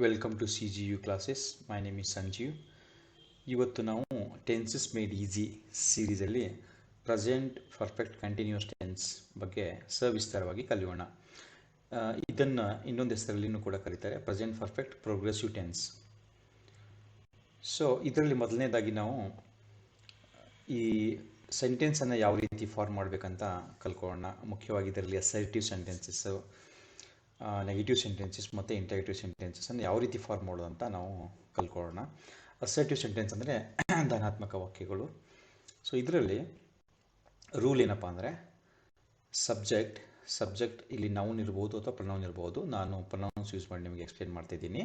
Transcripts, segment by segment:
Welcome to CGU classes. My name is Sanjeev. ಇವತ್ತು ನಾವು tenses made easy ಸೀರೀಸಲ್ಲಿ present perfect continuous tense ಬಗ್ಗೆ ಸವಿಸ್ತಾರವಾಗಿ ಕಲಿಯೋಣ. ಇದನ್ನು ಇನ್ನೊಂದು ಹೆಸರಲ್ಲಿನೂ ಕೂಡ ಕರೀತಾರೆ present perfect progressive tense. So ಇದರಲ್ಲಿ ಮೊದಲನೇದಾಗಿ ನಾವು ಈ ಸೆಂಟೆನ್ಸನ್ನು ಯಾವ ರೀತಿ ಫಾರ್ಮ್ ಮಾಡಬೇಕಂತ ಕಲ್ಕೊಳ್ಳೋಣ. ಮುಖ್ಯವಾಗಿ ಇದರಲ್ಲಿ ಅಸರ್ಟಿವ್ ಸೆಂಟೆನ್ಸಸ್ಸು, ನೆಗೆಟಿವ್ ಸೆಂಟೆನ್ಸಸ್ ಮತ್ತು ಇಂಟರಾಕ್ಟಿವ್ ಸೆಂಟೆನ್ಸಸ್ಸನ್ನು ಯಾವ ರೀತಿ ಫಾರ್ಮ್ ಮಾಡೋದು ಅಂತ ನಾವು ಕಲ್ಕೊಳ್ಳೋಣ. ಅಸರ್ಟಿವ್ ಸೆಂಟೆನ್ಸ್ ಅಂದರೆ ಧನಾತ್ಮಕ ವಾಕ್ಯಗಳು. ಸೊ ಇದರಲ್ಲಿ ರೂಲ್ ಏನಪ್ಪ ಅಂದರೆ ಸಬ್ಜೆಕ್ಟ್ ಇಲ್ಲಿ ನೌನ್ ಇರ್ಬೋದು ಅಥವಾ ಪ್ರನೌನ್ ಇರ್ಬೋದು. ನಾನು ಪ್ರನೌನ್ಸ್ ಯೂಸ್ ಮಾಡಿ ನಿಮಗೆ ಎಕ್ಸ್ಪ್ಲೇನ್ ಮಾಡ್ತಿದ್ದೀನಿ.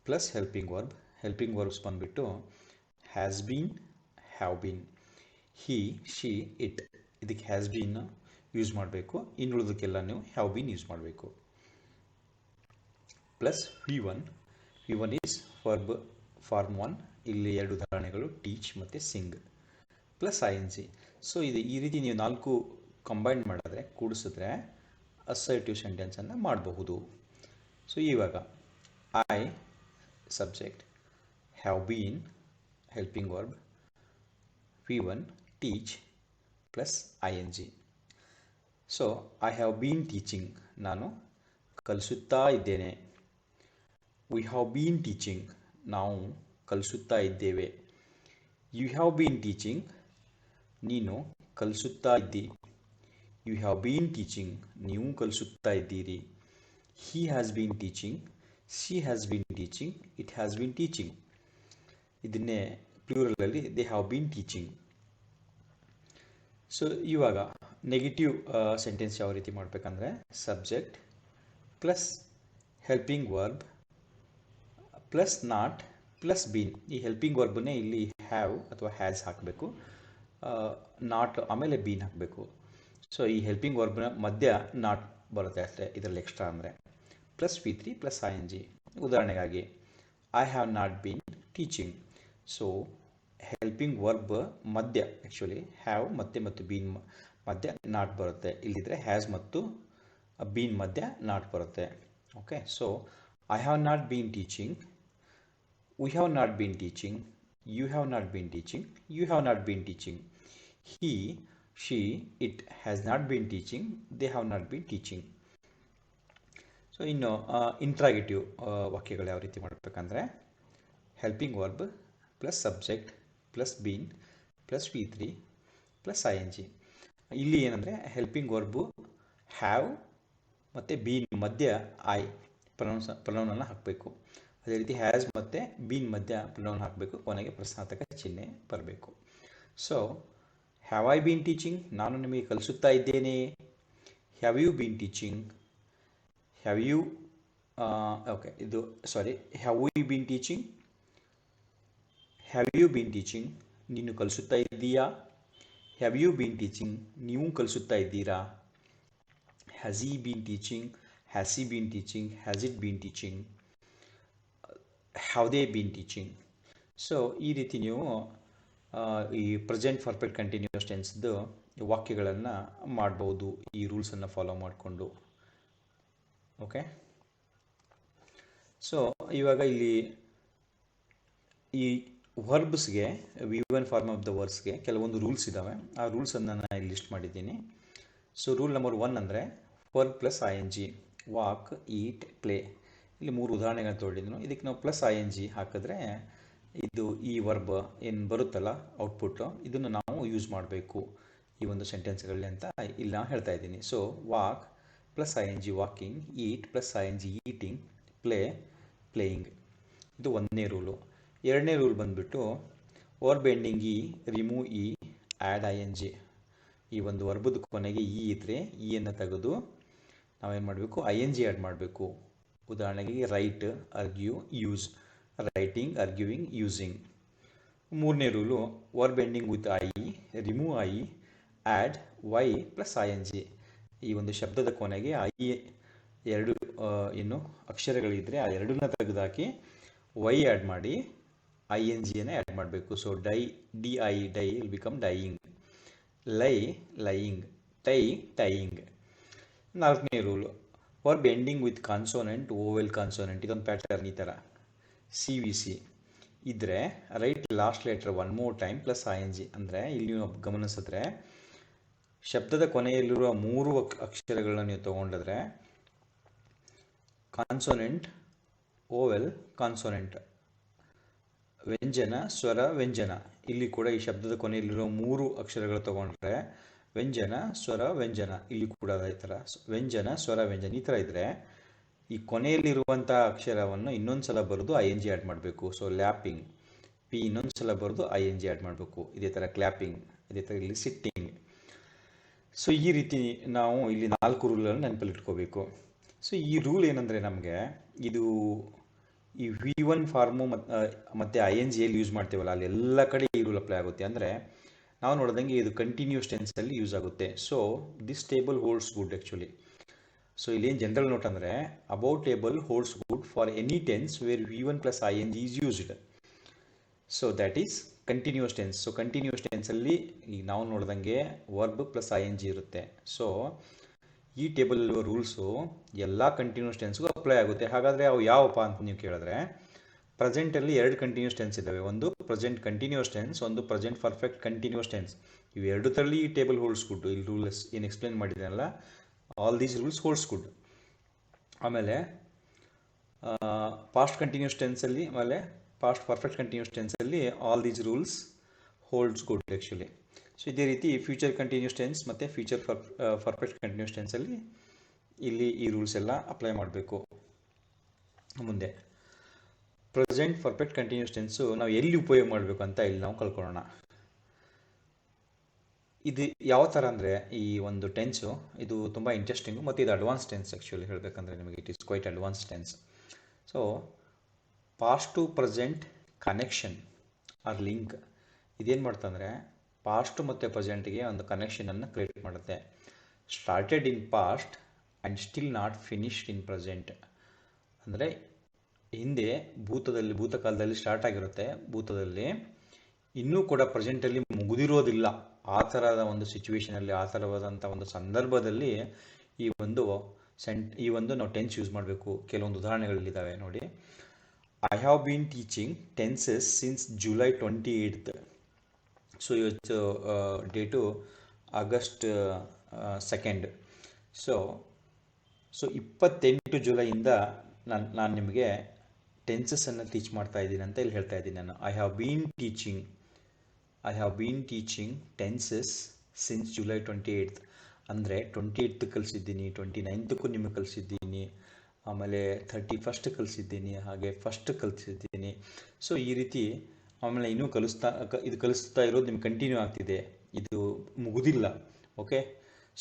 ಪ್ಲಸ್ ಹೆಲ್ಪಿಂಗ್ ವರ್ಬ್ಸ್ ಬಂದುಬಿಟ್ಟು has been, have been, he, she, it. ಇದಕ್ಕೆ ಹ್ಯಾಸ್ ಬೀನ್ ಯೂಸ್ ಮಾಡಬೇಕು, ಇನ್ನುಳಿದಕ್ಕೆಲ್ಲ ನೀವು ಹ್ಯಾವ್ ಬೀನ್ ಯೂಸ್ ಮಾಡಬೇಕು. Plus V one is verb form 1. ಇಲ್ಲಿ ಎರಡು ಉದಾಹರಣೆಗಳು ಟೀಚ್ ಮತ್ತು ಸಿಂಗ್. Plus ING. ಸೊ ಇದು ಈ ರೀತಿ ನೀವು 4 ಕಂಬೈನ್ ಮಾಡಿದ್ರೆ, ಕೂಡಿಸಿದ್ರೆ ಅಸರ್ಟಿವ್ ಸೆಂಟೆನ್ಸನ್ನು ಮಾಡಬಹುದು. ಸೊ ಇವಾಗ I subject, have bean helping verb, V one teach plus ING. So I have been teaching, ನಾನು ಕಲಿಸುತ್ತಾ ಇದ್ದೇನೆ. ವಿ ಹ್ಯಾವ್ ಬೀನ್ ಟೀಚಿಂಗ್, ನಾವು ಕಲಿಸುತ್ತಾ ಇದ್ದೇವೆ. ಯು ಹ್ಯಾವ್ ಬೀನ್ ಟೀಚಿಂಗ್, ನೀನು ಕಲಿಸುತ್ತಾ ಇದ್ದಿ. ಯು ಹ್ಯಾವ್ ಬೀನ್ ಟೀಚಿಂಗ್, ನೀವು ಕಲಿಸುತ್ತಾ ಇದ್ದೀರಿ. He has been teaching, she has been teaching, it has been teaching. ಇದನ್ನೇ ಪ್ಲೂರಲಲ್ಲಿ they have been teaching. So ಇವಾಗ ನೆಗೆಟಿವ್ ಸೆಂಟೆನ್ಸ್ ಯಾವ ರೀತಿ ಮಾಡಬೇಕಂದ್ರೆ subject plus helping verb plus not plus been. ಈ ಹೆಲ್ಪಿಂಗ್ ವರ್ಬನ್ನೇ ಇಲ್ಲಿ ಹ್ಯಾವ್ ಅಥವಾ ಹ್ಯಾಸ್ ಹಾಕಬೇಕು, ನಾಟ್ ಆಮೇಲೆ ಬೀನ್ ಹಾಕಬೇಕು. ಸೊ ಈ ಹೆಲ್ಪಿಂಗ್ ವರ್ಬ್ನ ಮಧ್ಯ ನಾಟ್ ಬರುತ್ತೆ ಅಷ್ಟೇ ಇದರಲ್ಲಿ ಎಕ್ಸ್ಟ್ರಾ ಅಂದರೆ. ಪ್ಲಸ್ ವಿ3 ಪ್ಲಸ್ ING. ಉದಾಹರಣೆಗಾಗಿ I have not been teaching. So helping verb ಮಧ್ಯ ಆ್ಯಕ್ಚುಲಿ ಹ್ಯಾವ್ ಮತ್ತು ಬೀನ್ ಮಧ್ಯ ನಾಟ್ ಬರುತ್ತೆ. ಇಲ್ಲಿದ್ರೆ ಹ್ಯಾಸ್ ಮತ್ತು ಬೀನ್ ಮಧ್ಯ ನಾಟ್ ಬರುತ್ತೆ. Okay. So I have not been teaching, we have not been teaching, you have not been teaching, you have not been teaching. He, she, it has not been teaching, they have not been teaching. So ಇನ್ನು interrogative ವಾಕ್ಯಗಳು ಯಾವ ರೀತಿ ಮಾಡಬೇಕಂದ್ರೆ helping verb plus subject plus been plus ವಿ3 plus ING. ಇಲ್ಲಿ ಏನಂದರೆ helping verb have ಮತ್ತು been ಮಧ್ಯ ಐ ಪ್ರನೌನನ್ನು ಹಾಕಬೇಕು. ಅದೇ ರೀತಿ ಹ್ಯಾಸ್ ಮತ್ತು ಬೀನ್ ಮಧ್ಯ ಪ್ರನೌನ್ ಹಾಕಬೇಕು. ಕೊನೆಗೆ ಪ್ರಶ್ನಾರ್ಥಕ ಚಿಹ್ನೆ ಬರಬೇಕು. So have I been teaching, ನಾನು ನಿಮಗೆ ಕಲಿಸುತ್ತಾ ಇದ್ದೇನೆ. Have you been teaching, have you have we been teaching, have you been teaching, ನೀನು ಕಲಿಸುತ್ತಾ ಇದ್ದೀಯಾ. ಹ್ಯಾವ್ ಯು ಬೀನ್ ಟೀಚಿಂಗ್, ನೀವು ಕಲಿಸುತ್ತಾ ಇದ್ದೀರಾ. Has he been teaching, has he been teaching, has it been teaching, have they been teaching. So ಈ ರೀತಿ ನೀವು ಈ present perfect continuous ಟೆನ್ಸ್ದು ವಾಕ್ಯಗಳನ್ನು ಮಾಡ್ಬೋದು ಈ ರೂಲ್ಸನ್ನು ಫಾಲೋ ಮಾಡಿಕೊಂಡು. ಓಕೆ. ಸೊ ಇವಾಗ ಇಲ್ಲಿ ಈ ವರ್ಬ್ಸ್ಗೆ ವಿ1 ಫಾರ್ಮ್ ಆಫ್ ದ ವರ್ಬ್ಸ್ಗೆ ಕೆಲವೊಂದು ರೂಲ್ಸ್ ಇದ್ದಾವೆ. ಆ ರೂಲ್ಸನ್ನು ನಾನು ಇಲ್ಲಿ ಲಿಸ್ಟ್ ಮಾಡಿದ್ದೀನಿ. ಸೊ ರೂಲ್ ನಂಬರ್ 1 ಅಂದರೆ ವರ್ಬ್ ಪ್ಲಸ್ ING, ವಾಕ್, ಈಟ್, ಪ್ಲೇ. ಇಲ್ಲಿ 3 ಉದಾಹರಣೆಗಳನ್ನ ತೊಗೊಂಡಿದ್ದೀನಿ. ಇದಕ್ಕೆ ನಾವು ಪ್ಲಸ್ ING ಹಾಕಿದ್ರೆ ಇದು ಈ ವರ್ಬ್ ಏನು ಬರುತ್ತಲ್ಲ ಔಟ್ಪುಟ್ಟು, ಇದನ್ನು ನಾವು ಯೂಸ್ ಮಾಡಬೇಕು ಈ ಒಂದು ಸೆಂಟೆನ್ಸ್ಗಳಲ್ಲಿ ಅಂತ ಇಲ್ಲಿ ನಾನು ಹೇಳ್ತಾ ಇದ್ದೀನಿ. So walk plus ING walking, eat plus ING eating, play playing. ಇದು 1ನೇ ರೂಲು. 2ನೇ ರೂಲ್ ಬಂದುಬಿಟ್ಟು verb ending remove add ING. ಈ ಒಂದು ವರ್ಬದ ಕೊನೆಗೆ ಇದ್ದರೆ ಅನ್ನು ತೆಗೆದು ನಾವೇನು ಮಾಡಬೇಕು, ING ಆ್ಯಡ್ ಮಾಡಬೇಕು. ಉದಾಹರಣೆಗೆ write, argue, use. Writing, arguing, using. 3ನೇ rule verb ending with remove add Y plus ING. ಈ ಒಂದು ಶಬ್ದದ ಕೊನೆಗೆ ಎರಡು ಏನು ಅಕ್ಷರಗಳಿದ್ದರೆ ಆ ಎರಡನ್ನ ತೆಗೆದುಹಾಕಿ ವೈ ಆ್ಯಡ್ ಮಾಡಿ ING ಆ್ಯಡ್ ಮಾಡಬೇಕು. So die will become dying, lie lying, tie tying. 4ನೇ rule verb ending with consonant vowel consonant ಇದೊಂದು ಪ್ಯಾಟರ್ನ್ ಈ ಥರ CVC ಇದ್ದರೆ write last letter one more time plus ING. ಅಂದರೆ ಇಲ್ಲಿ ನೀವು ಗಮನಿಸಿದ್ರೆ ಶಬ್ದದ ಕೊನೆಯಲ್ಲಿರುವ 3 ಅಕ್ಷರಗಳನ್ನ ನೀವು ತೊಗೊಂಡಿದ್ರೆ ಕಾನ್ಸೋನೆಂಟ್, ಓವೆಲ್, ಕಾನ್ಸೋನೆಂಟ್, ವ್ಯಂಜನ, ಸ್ವರ, ವ್ಯಂಜನ. ಇಲ್ಲಿ ಕೂಡ ಈ ಶಬ್ದದ ಕೊನೆಯಲ್ಲಿರುವ 3 ಅಕ್ಷರಗಳು ತೊಗೊಂಡ್ರೆ ವ್ಯಂಜನ, ಸ್ವರ, ವ್ಯಂಜನ. ಇಲ್ಲಿ ಕೂಡ ಈ ಥರ ವ್ಯಂಜನ, ಸ್ವರ, ವ್ಯಂಜನ ಈ ಥರ ಇದ್ದರೆ ಈ ಕೊನೆಯಲ್ಲಿರುವಂಥ ಅಕ್ಷರವನ್ನು ಇನ್ನೊಂದು ಸಲ ಬರೆದು ING ಆ್ಯಡ್ ಮಾಡಬೇಕು. ಸೊ ಲ್ಯಾಪಿಂಗ್, P ಇನ್ನೊಂದು ಸಲ ಬರೆದು ING ಆ್ಯಡ್ ಮಾಡಬೇಕು. ಇದೇ ಥರ ಕ್ಲ್ಯಾಪಿಂಗ್, ಇದೇ ಥರ ಇಲ್ಲಿ ಸಿಟ್ಟಿಂಗ್. ಸೊ ಈ ರೀತಿ ನಾವು ಇಲ್ಲಿ 4 ರೂಲ್ಗಳನ್ನು ನೆನಪಲ್ಲಿ ಇಟ್ಕೋಬೇಕು. ಸೊ ಈ ರೂಲ್ ಏನಂದರೆ ನಮಗೆ ಇದು ಈ V1 ಫಾರ್ಮು ಮತ್ತು ING ಎಲ್ಲಿ ಯೂಸ್ ಮಾಡ್ತೀವಲ್ಲ ಅಲ್ಲಿ ಎಲ್ಲ ಕಡೆ ಈ ರೂಲ್ ಅಪ್ಲೈ ಆಗುತ್ತೆ. ಅಂದರೆ ನಾವು ನೋಡಿದಂಗೆ ಇದು ಕಂಟಿನ್ಯೂಸ್ ಟೆನ್ಸಲ್ಲಿ ಯೂಸ್ ಆಗುತ್ತೆ. So this table holds good actually. So ಇಲ್ಲೇನು ಜನರಲ್ ನೋಟ್ ಅಂದರೆ about table holds good for any tense where V1 plus ING is used. So that is continuous tense. So continuous ಟೆನ್ಸಲ್ಲಿ ಈಗ ನಾವು ನೋಡಿದಂಗೆ verb plus ING ಇರುತ್ತೆ. So ಈ ಟೇಬಲಲ್ಲಿರುವ rules ಎಲ್ಲ ಕಂಟಿನ್ಯೂಸ್ ಟೆನ್ಸ್ಗೂ ಅಪ್ಲೈ ಆಗುತ್ತೆ. ಹಾಗಾದರೆ ಅವು ಯಾವಪ್ಪ ಅಂತ ನೀವು ಕೇಳಿದ್ರೆ ಪ್ರೆಸೆಂಟಲ್ಲಿ 2 ಕಂಟಿನ್ಯೂಸ್ ಟೆನ್ಸ್ ಇದ್ದಾವೆ. ಒಂದು ಪ್ರೆಸೆಂಟ್ ಕಂಟಿನ್ಯೂಸ್ ಟೆನ್ಸ್, ಒಂದು ಪ್ರೆಸೆಂಟ್ ಪರ್ಫೆಕ್ಟ್ ಕಂಟಿನ್ಯೂಸ್ ಟೆನ್ಸ್. ಇವೆರಡು ತರಲಿ ಈ ಟೇಬಲ್ ಹೋಲ್ಡ್ಸ್ ಗುಡ್. ಇಲ್ಲಿ ರೂಲ್ಸ್ ಏನು ಎಕ್ಸ್ಪ್ಲೇನ್ ಮಾಡಿದ್ದೀನಲ್ಲ all these rules holds good. ಆಮೇಲೆ ಪಾಸ್ಟ್ ಕಂಟಿನ್ಯೂಸ್ ಟೆನ್ಸಲ್ಲಿ ಆಮೇಲೆ ಪಾಸ್ಟ್ ಪರ್ಫೆಕ್ಟ್ ಕಂಟಿನ್ಯೂಸ್ ಟೆನ್ಸಲ್ಲಿ all these rules holds good actually. So ಇದೇ ರೀತಿ ಫ್ಯೂಚರ್ ಕಂಟಿನ್ಯೂಸ್ ಟೆನ್ಸ್ ಮತ್ತು ಫ್ಯೂಚರ್ ಪರ್ಫೆಕ್ಟ್ ಕಂಟಿನ್ಯೂಸ್ ಟೆನ್ಸಲ್ಲಿ ಇಲ್ಲಿ ಈ ರೂಲ್ಸ್ ಎಲ್ಲ ಅಪ್ಲೈ ಮಾಡಬೇಕು. ಮುಂದೆ ಪ್ರೆಸೆಂಟ್ ಪರ್ಫೆಕ್ಟ್ ಕಂಟಿನ್ಯೂಸ್ ಟೆನ್ಸು ನಾವು ಎಲ್ಲಿ ಉಪಯೋಗ ಮಾಡಬೇಕು ಅಂತ ಇಲ್ಲಿ ನಾವು ಕಲ್ಕೊಳ್ಳೋಣ. ಇದು ಯಾವ ಥರ ಅಂದರೆ ಈ ಒಂದು ಟೆನ್ಸು ಇದು ತುಂಬ ಇಂಟ್ರೆಸ್ಟಿಂಗು ಮತ್ತು ಇದು ಅಡ್ವಾನ್ಸ್ ಟೆನ್ಸ್ ಆ್ಯಕ್ಚುಲಿ ಹೇಳಬೇಕಂದ್ರೆ ನಿಮಗೆ it is quite advance tense. So past to present connection or link ಇದೇನು ಮಾಡ್ತಂದರೆ ಪಾಸ್ಟ್ ಮತ್ತು ಪ್ರೆಸೆಂಟ್ಗೆ ಒಂದು ಕನೆಕ್ಷನನ್ನು ಕ್ರಿಯೇಟ್ ಮಾಡುತ್ತೆ. Started in past and still not finished in present. ಅಂದರೆ ಹಿಂದೆ ಭೂತಕಾಲದಲ್ಲಿ ಸ್ಟಾರ್ಟ್ ಆಗಿರುತ್ತೆ, ಭೂತದಲ್ಲಿ ಇನ್ನೂ ಕೂಡ ಪ್ರೆಸೆಂಟಲ್ಲಿ ಮುಗಿದಿರೋದಿಲ್ಲ. ಆ ಥರದ ಒಂದು ಸಿಚುವೇಷನಲ್ಲಿ, ಆ ಥರವಾದಂಥ ಒಂದು ಸಂದರ್ಭದಲ್ಲಿ ಈ ಒಂದು ನಾವು ಟೆನ್ಸ್ ಯೂಸ್ ಮಾಡಬೇಕು. ಕೆಲವೊಂದು ಉದಾಹರಣೆಗಳಿದ್ದಾವೆ ನೋಡಿ. I have been teaching tenses since July 28th. So ಇವತ್ತು ಡೇಟು ಆಗಸ್ಟ್ 2nd. ಸೊ 28 ಜುಲೈಯಿಂದ ನಾನು ನಿಮಗೆ ಟೆನ್ಸಸ್ಸನ್ನು ಟೀಚ್ ಮಾಡ್ತಾ ಇದ್ದೀನಿ ಅಂತ ಇಲ್ಲಿ ಹೇಳ್ತಾ ಇದ್ದೀನಿ ನಾನು. I have been teaching tenses since July 28th. ಅಂದರೆ 28th ಕಲಿಸಿದ್ದೀನಿ, 29th ನಿಮಗೆ ಕಲಿಸಿದ್ದೀನಿ, ಆಮೇಲೆ 31st ಕಲಿಸಿದ್ದೀನಿ, ಹಾಗೆ 1st ಕಲಿಸಿದ್ದೀನಿ. ಸೊ ಈ ರೀತಿ ಆಮೇಲೆ ಇನ್ನೂ ಕಲಿಸ್ತಾ ಇರೋದು ನಿಮ್ಗೆ ಕಂಟಿನ್ಯೂ ಆಗ್ತಿದೆ, ಇದು ಮುಗುದಿಲ್ಲ. ಓಕೆ,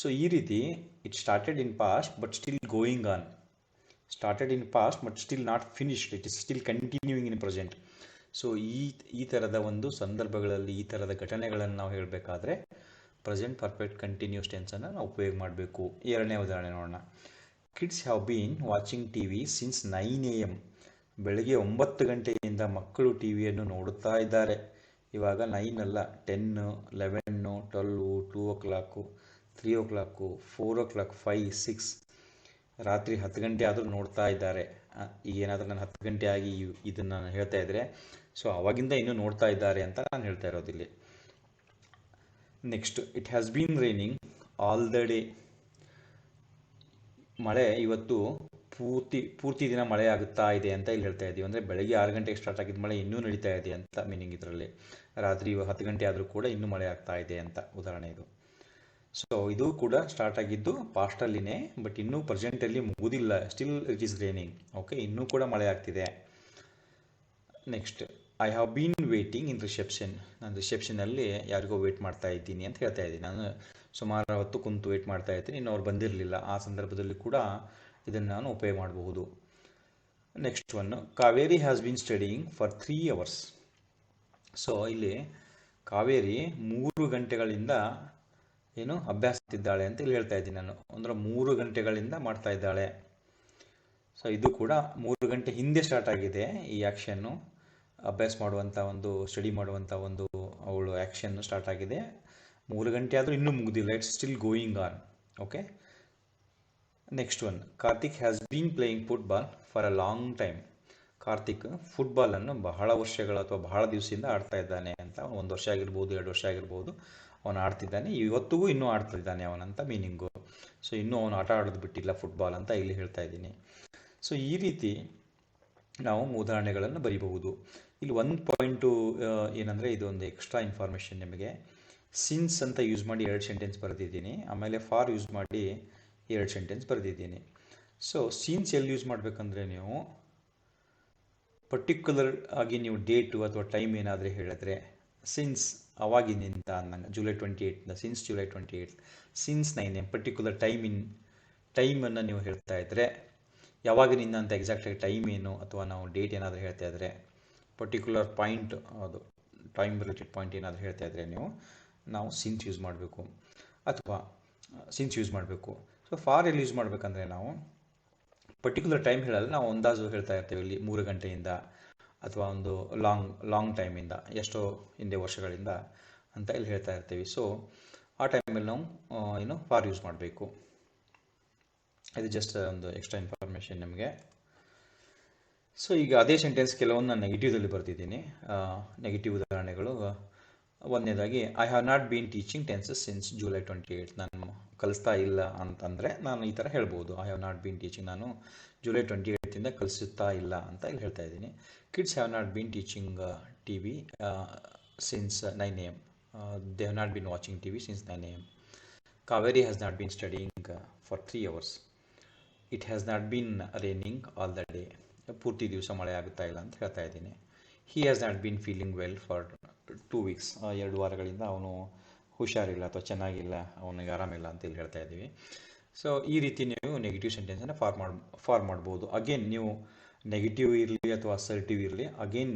ಸೊ ಈ ರೀತಿ it started in past but still going on. Started in past but still not finished, it is still continuing in present. So ಈ ಥರದ ಒಂದು ಸಂದರ್ಭಗಳಲ್ಲಿ ಈ ಥರದ ಘಟನೆಗಳನ್ನು ನಾವು ಹೇಳಬೇಕಾದ್ರೆ ಪ್ರೆಸೆಂಟ್ ಪರ್ಫೆಕ್ಟ್ ಕಂಟಿನ್ಯೂಸ್ ಟೆನ್ಸನ್ನು ನಾವು ಉಪಯೋಗ ಮಾಡಬೇಕು. ಎರಡನೇ ಉದಾಹರಣೆ ನೋಡೋಣ. Kids have been watching TV since 9 AM. ಬೆಳಗ್ಗೆ 9 ಗಂಟೆಯಿಂದ ಮಕ್ಕಳು ಟಿವಿಯನ್ನು ನೋಡುತ್ತಾ ಇದ್ದಾರೆ. ಇವಾಗ 9 ಅಲ್ಲ, 10, 11, 12, 2 o'clock, 3 o'clock, 4 o'clock, 5, 6 ರಾತ್ರಿ 10 ಗಂಟೆ ಆದರೂ ನೋಡ್ತಾ ಇದ್ದಾರೆ. ಈಗೇನಾದರೂ ನಾನು 10 ಗಂಟೆ ಆಗಿ ಇದನ್ನು ನಾನು ಹೇಳ್ತಾ ಇದ್ದರೆ ಸೊ ಅವಾಗಿಂದ ಇನ್ನೂ ನೋಡ್ತಾ ಇದ್ದಾರೆ ಅಂತ ನಾನು ಹೇಳ್ತಾ ಇರೋದಿಲ್ಲಿ. Next, it has been raining all the day. ಮಳೆ ಇವತ್ತು ಪೂರ್ತಿ ದಿನ ಮಳೆ ಆಗುತ್ತಾ ಇದೆ ಅಂತ ಇಲ್ಲಿ ಹೇಳ್ತಾ ಇದ್ದೀವಿ. ಅಂದರೆ ಬೆಳಗ್ಗೆ 6 ಗಂಟೆಗೆ ಸ್ಟಾರ್ಟ್ ಆಗಿದ್ದ ಮಳೆ ಇನ್ನೂ ನಡೀತಾ ಇದೆ ಅಂತ ಮೀನಿಂಗ್ ಇದರಲ್ಲಿ. ರಾತ್ರಿ 10 ಗಂಟೆ ಆದರೂ ಕೂಡ ಇನ್ನೂ ಮಳೆ ಆಗ್ತಾ ಇದೆ ಅಂತ ಉದಾಹರಣೆ ಇದು. ಸೊ ಇದು ಕೂಡ ಸ್ಟಾರ್ಟ್ ಆಗಿದ್ದು ಪಾಸ್ಟಲ್ಲಿನೇ, ಬಟ್ ಇನ್ನೂ ಪ್ರೆಸೆಂಟಲ್ಲಿ ಮುಗುದಿಲ್ಲ. Still it is raining. Okay, ಇನ್ನೂ ಕೂಡ ಮಳೆ ಆಗ್ತಿದೆ. Next, I have been waiting in reception. ನಾನು ರಿಸೆಪ್ಷನಲ್ಲಿ ಯಾರಿಗೋ ವೇಟ್ ಮಾಡ್ತಾ ಇದ್ದೀನಿ ಅಂತ ಹೇಳ್ತಾ ಇದ್ದೀನಿ. ನಾನು ಸುಮಾರು ಹೊತ್ತು ಕುಂತು ವೇಟ್ ಮಾಡ್ತಾ ಇದ್ದೀನಿ, ಇನ್ನೂ ಅವ್ರು ಬಂದಿರಲಿಲ್ಲ. ಆ ಸಂದರ್ಭದಲ್ಲಿ ಕೂಡ ಇದನ್ನು ನಾನು ಉಪಯೋಗ ಮಾಡಬಹುದು. Next one, Kaveri has been studying for 3 hours. So ಇಲ್ಲಿ ಕಾವೇರಿ 3 ಗಂಟೆಗಳಿಂದ ಅಭ್ಯಾಸಿಸಿದ್ದಾಳೆ ಅಂತ ಇಲ್ಲಿ ಹೇಳ್ತಾ ಇದ್ದೀನಿ ನಾನು. ಅಂದರೆ 3 ಗಂಟೆಗಳಿಂದ ಮಾಡ್ತಾ ಇದ್ದಾಳೆ. ಸೊ ಇದು ಕೂಡ 3 ಗಂಟೆ ಹಿಂದೆ ಸ್ಟಾರ್ಟ್ ಆಗಿದೆ ಈ ಆ್ಯಕ್ಷನ್ನು. ಅಭ್ಯಾಸ ಮಾಡುವಂಥ ಒಂದು ಸ್ಟಡಿ ಮಾಡುವಂಥ ಒಂದು ಅವಳು ಆ್ಯಕ್ಷನ್ನು ಸ್ಟಾರ್ಟ್ ಆಗಿದೆ. 3 ಗಂಟೆ ಆದರೂ ಇನ್ನೂ ಮುಗಿದಿಲ್ಲ, it's still going on. Okay, next one, Karthik has been playing football for a long time. Karthik ಫುಟ್ಬಾಲನ್ನು ಬಹಳ ವರ್ಷಗಳ ಅಥವಾ ಬಹಳ ದಿವಸದಿಂದ ಆಡ್ತಾ ಇದ್ದಾನೆ ಅಂತ. 1 ವರ್ಷ ಆಗಿರ್ಬೋದು, 2 ವರ್ಷ ಆಗಿರ್ಬೋದು, ಅವನು ಆಡ್ತಿದ್ದಾನೆ, ಇವತ್ತಿಗೂ ಇನ್ನೂ ಆಡ್ತಿದ್ದಾನೆ ಅವನಂತ ಮೀನಿಂಗು. ಸೊ ಇನ್ನೂ ಅವನು ಆಟ ಆಡೋದು ಬಿಟ್ಟಿಲ್ಲ ಫುಟ್ಬಾಲ್ ಅಂತ ಇಲ್ಲಿ ಹೇಳ್ತಾ ಇದ್ದೀನಿ. ಸೊ ಈ ರೀತಿ ನಾವು ಉದಾಹರಣೆಗಳನ್ನು ಬರೀಬಹುದು. ಇಲ್ಲಿ ಒಂದು ಪಾಯಿಂಟು ಏನಂದರೆ, ಇದೊಂದು ಎಕ್ಸ್ಟ್ರಾ ಇನ್ಫಾರ್ಮೇಷನ್ ನಿಮಗೆ. ಸಿನ್ಸ್ ಅಂತ ಯೂಸ್ ಮಾಡಿ 2 ಸೆಂಟೆನ್ಸ್ ಬರೆದಿದ್ದೀನಿ, ಆಮೇಲೆ ಫಾರ್ ಯೂಸ್ ಮಾಡಿ 2 ಸೆಂಟೆನ್ಸ್ ಬರೆದಿದ್ದೀನಿ. ಸೊ ಸಿನ್ಸ್ ಎಲ್ಲಿ ಯೂಸ್ ಮಾಡಬೇಕಂದ್ರೆ, ನೀವು ಪರ್ಟಿಕ್ಯುಲರ್ ಆಗಿ ನೀವು ಡೇಟು ಅಥವಾ ಟೈಮ್ ಏನಾದರೂ ಹೇಳಿದ್ರೆ, ಸಿನ್ಸ್ ಅವಾಗಿನಿಂದ ಅನ್ನಂಗೆ, July 28 since July 28, since 9 particular ಟೈಮನ್ನು ನೀವು ಹೇಳ್ತಾ ಇದ್ದರೆ, ಯಾವಾಗಿನಿಂದ ಅಂತ ಎಕ್ಸಾಕ್ಟಾಗಿ ಟೈಮ್ ಏನು ಅಥವಾ ನಾವು ಡೇಟ್ ಏನಾದರೂ ಹೇಳ್ತಾ ಇದ್ದರೆ, ಪರ್ಟಿಕ್ಯುಲರ್ ಪಾಯಿಂಟ್, ಅದು ಟೈಮ್ ರಿಲೇಟೆಡ್ ಪಾಯಿಂಟ್ ಏನಾದರೂ ಹೇಳ್ತಾ ಇದ್ದರೆ ನಾವು ಸಿನ್ಸ್ ಯೂಸ್ ಮಾಡಬೇಕು ಅಥವಾ ಸಿನ್ಸ್ ಯೂಸ್ ಮಾಡಬೇಕು. ಸೊ ಫಾರ್ ಎಲ್ಲಿ ಯೂಸ್ ಮಾಡಬೇಕಂದ್ರೆ, ನಾವು ಪರ್ಟಿಕ್ಯುಲರ್ ಟೈಮ್ ಹೇಳಲ್ಲ, ನಾವು ಅಂದಾಜು ಹೇಳ್ತಾ ಇರ್ತೀವಿ ಇಲ್ಲಿ 3 ಗಂಟೆಯಿಂದ ಅಥವಾ ಒಂದು ಲಾಂಗ್ ಟೈಮಿಂದ, ಎಷ್ಟೋ ಹಿಂದೆ ವರ್ಷಗಳಿಂದ ಅಂತ ಇಲ್ಲಿ ಹೇಳ್ತಾ ಇರ್ತೀವಿ. ಸೊ ಆ ಟೈಮಲ್ಲಿ ನಾವು ಫಾರ್ ಯೂಸ್ ಮಾಡಬೇಕು. ಇದು ಜಸ್ಟ್ ಒಂದು ಎಕ್ಸ್ಟ್ರಾ ಇನ್ಫಾರ್ಮೇಷನ್ ನಿಮಗೆ. ಸೊ ಈಗ ಅದೇ ಸೆಂಟೆನ್ಸ್ ಕೆಲವೊಂದು ನಾನು ನೆಗೆಟಿವ್ದಲ್ಲಿ ಬರ್ತಿದ್ದೀನಿ. ನೆಗೆಟಿವ್ ಉದಾಹರಣೆಗಳು, ಒಂದನೇದಾಗಿ, I have not been teaching tenses since July 28. ನಾನು ಕಲಿಸ್ತಾ ಇಲ್ಲ ಅಂತಂದರೆ ನಾನು ಈ ಥರ ಹೇಳ್ಬೋದು, I have not been teaching, ನಾನು ಜುಲೈ 28 ಕಲಿಸುತ್ತಾ ಇಲ್ಲ ಅಂತ ಇಲ್ಲಿ ಹೇಳ್ತಾ ಇದ್ದೀನಿ. Kids have not been teaching T V since 9 AM. They have not been watching T V since 9 AM. Kaveri has not been studying for 3 hours. It has not been raining all the day. ಪೂರ್ತಿ ದಿವಸ ಮಳೆ ಆಗುತ್ತಾ ಇಲ್ಲ ಅಂತ ಹೇಳ್ತಾ ಇದ್ದೀನಿ. ಹಿ has not been feeling well for 2 weeks. 2 ವಾರಗಳಿಂದ ಅವನು ಹುಷಾರಿಲ್ಲ ಅಥವಾ ಚೆನ್ನಾಗಿಲ್ಲ, ಅವನಿಗೆ ಆರಾಮಿಲ್ಲ ಅಂತ ಇಲ್ಲಿ ಹೇಳ್ತಾ ಇದ್ದೀವಿ. ಸೊ ಈ ರೀತಿ ನೀವು ನೆಗೆಟಿವ್ ಸೆಂಟೆನ್ಸನ್ನು ಫಾರ್ ಮಾಡ್ಬೋದು. ಅಗೇನ್ ನೀವು ನೆಗೆಟಿವ್ ಇರಲಿ ಅಥವಾ ಅಸರ್ಟಿವ್ ಇರಲಿ, ಅಗೇನ್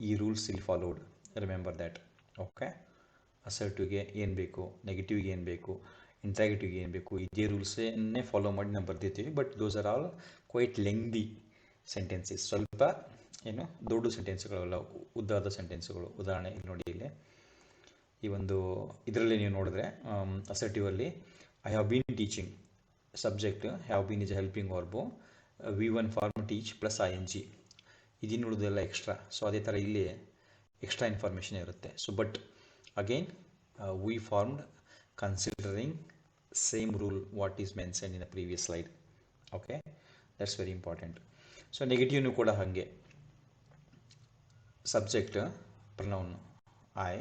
ಈ ರೂಲ್ಸ್ ಇಲ್ಲಿ ಫಾಲೋಡ್, ರಿಮೆಂಬರ್ ದ್ಯಾಟ್. ಓಕೆ, ಅಸರ್ಟಿವ್ಗೆ ಏನು ಬೇಕು, ನೆಗೆಟಿವ್ಗೆ ಏನು ಬೇಕು, ಇಂಟ್ರಾಗೇಟಿವ್ಗೆ ಏನು ಬೇಕು, ಇದೇ ರೂಲ್ಸನ್ನೇ ಫಾಲೋ ಮಾಡಿ ನಾವು ಬರ್ದಿರ್ತೀವಿ. But those are all quite lengthy sentences, ಸ್ವಲ್ಪ ದೊಡ್ಡ ಸೆಂಟೆನ್ಸ್ಗಳಲ್ಲ, ಉದ್ದಾದ ಸೆಂಟೆನ್ಸ್ಗಳು. ಉದಾಹರಣೆ ಇಲ್ಲಿ ನೋಡಿ, ಇಲ್ಲಿ ಈ ಒಂದು ಇದರಲ್ಲಿ ನೀವು ನೋಡಿದ್ರೆ, ಅಸರ್ಟಿವಲ್ಲಿ I have been teaching, subject have been is a helping verb, V1 form teach plus ING, ಇದಿನ್ನು ಉಳಿದೆಲ್ಲ ಎಕ್ಸ್ಟ್ರಾ. ಸೊ ಅದೇ ಥರ ಇಲ್ಲಿ ಎಕ್ಸ್ಟ್ರಾ ಇನ್ಫಾರ್ಮೇಷನ್ ಇರುತ್ತೆ. So but again we formed considering same rule what is mention in the previous slide. Okay, that's very important. So ನೆಗೆಟಿವ್ನು ಕೂಡ ಹಾಗೆ, subject pronoun I,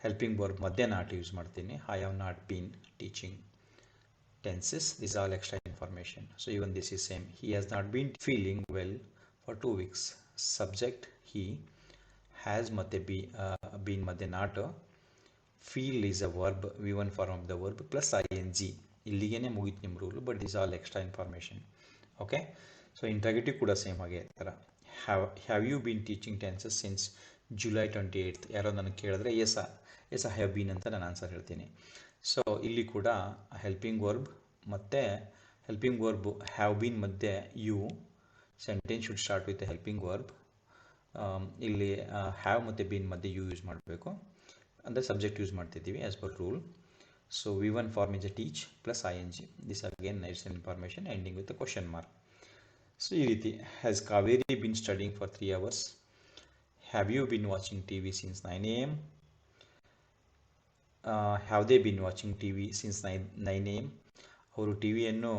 helping verb ಮಧ್ಯೆ ನಾಟ್ ಯೂಸ್ ಮಾಡ್ತೀನಿ, I have not been teaching. Tenses, this all extra information. So even this is same, he has not been feeling well for 2 weeks. Subject he, has ಮತ್ತು been ಮಧ್ಯೆ not, feel is a verb, V1 form of the verb plus ING. ಇಲ್ಲಿಗೇ ಮುಗೀತು ನಿಮ್ಮ rule, but this all extra information. Okay, so interrogative ಕೂಡ same ಹಾಗೆ ಥರ. Have you been teaching tenses since July 28? ಯಾರೋ ನನಗೆ ಕೇಳಿದ್ರೆ ಎಸ್ ಐ ಹ್ಯಾವ್ ಬೀನ್ ಅಂತ ನಾನು ಆನ್ಸರ್ ಹೇಳ್ತೀನಿ. ಸೊ ಇಲ್ಲಿ ಕೂಡ ಹೆಲ್ಪಿಂಗ್ ವರ್ಬ್ ಮತ್ತು ಹೆಲ್ಪಿಂಗ್ ವರ್ಬ್ ಹ್ಯಾವ್ ಬೀನ್ ಮಧ್ಯೆ you, sentence should start with helping verb. ಇಲ್ಲಿ ಹ್ಯಾವ್ ಮತ್ತು ಬೀನ್ ಮಧ್ಯೆ ಯು ಯೂಸ್ ಮಾಡಬೇಕು, ಅಂದರೆ ಸಬ್ಜೆಕ್ಟ್ ಯೂಸ್ ಮಾಡ್ತಿದ್ದೀವಿ as per rule. So V1 form is a teach plus ING. This again nice information ending with a question mark. So ಈ ರೀತಿ, has Kaveri been studying for 3 hours? Have you been watching TV since 9 AM? Have they bean watching TV since 9 AM? ಅವರು ಟಿವಿಯನ್ನು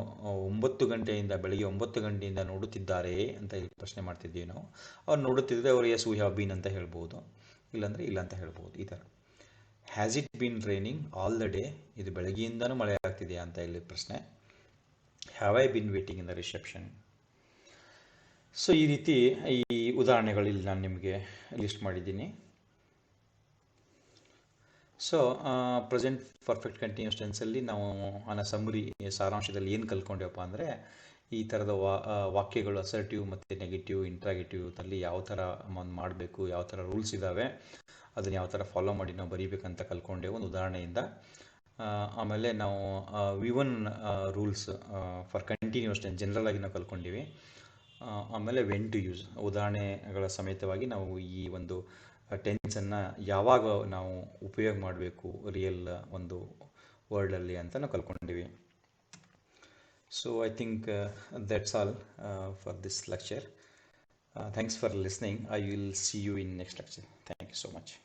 9 ಗಂಟೆಯಿಂದ, ಬೆಳಗ್ಗೆ 9 ಗಂಟೆಯಿಂದ ನೋಡುತ್ತಿದ್ದಾರೆ ಅಂತ ಇಲ್ಲಿ ಪ್ರಶ್ನೆ ಮಾಡ್ತಿದ್ದೀವಿ ನಾವು. ಅವ್ರು ನೋಡುತ್ತಿದ್ದರೆ ಅವರು ಎಸ್ ವಿ ಹ್ಯಾವ್ ಬೀನ್ ಅಂತ ಹೇಳ್ಬೋದು, ಇಲ್ಲಾಂದರೆ ಇಲ್ಲ ಅಂತ ಹೇಳ್ಬೋದು, ಈ ಥರ. Has it bean raining all the day? ಇದು ಬೆಳಗ್ಗೆಯಿಂದನೂ ಮಳೆ ಆಗ್ತಿದೆಯಾ ಅಂತ ಇಲ್ಲಿ ಪ್ರಶ್ನೆ. Have I bean waiting in the reception? So ಈ ರೀತಿ ಈ ಉದಾಹರಣೆಗಳಲ್ಲಿ ನಾನು ನಿಮಗೆ ಲಿಸ್ಟ್ ಮಾಡಿದ್ದೀನಿ. ಸೊ ಪ್ರೆಸೆಂಟ್ ಪರ್ಫೆಕ್ಟ್ ಕಂಟಿನ್ಯೂಸ್ ಟೆನ್ಸಲ್ಲಿ ನಾವು ಸಮ್ಮರಿ, ಸಾರಾಂಶದಲ್ಲಿ ಏನು ಕಲ್ತ್ಕೊಂಡೆವಪ್ಪ ಅಂದರೆ, ಈ ಥರದ ವಾಕ್ಯಗಳು ಅಸರ್ಟಿವ್ ಮತ್ತು ನೆಗೆಟಿವ್, ಇಂಟ್ರಾಗೇಟಿವ್ ಅಲ್ಲಿ ಯಾವ ಥರ ಮಾಡಬೇಕು, ಯಾವ ಥರ ರೂಲ್ಸ್ ಇದ್ದಾವೆ, ಅದನ್ನು ಯಾವ ಥರ ಫಾಲೋ ಮಾಡಿ ನಾವು ಬರೀಬೇಕಂತ ಕಲ್ತ್ಕೊಂಡೆವು ಒಂದು ಉದಾಹರಣೆಯಿಂದ. ಆಮೇಲೆ ನಾವು V1 rules for continuous tense general ಆಗಿ ನಾವು ಕಲ್ತ್ಕೊಂಡಿವಿ. ಆಮೇಲೆ ವೆನ್ ಟು ಯೂಸ್, ಉದಾಹರಣೆಗಳ ಸಮೇತವಾಗಿ ನಾವು ಈ ಒಂದು ಟೆನ್ಸನ್ನು ಯಾವಾಗ ನಾವು ಉಪಯೋಗ ಮಾಡಬೇಕು ರಿಯಲ್ ಒಂದು ವರ್ಡಲ್ಲಿ ಅಂತ ನಾವು ಕಲ್ತ್ಕೊಂಡಿವಿ. So I think that's all for this lecture. Thanks for listening. I will see you in next lecture. Thank you so much.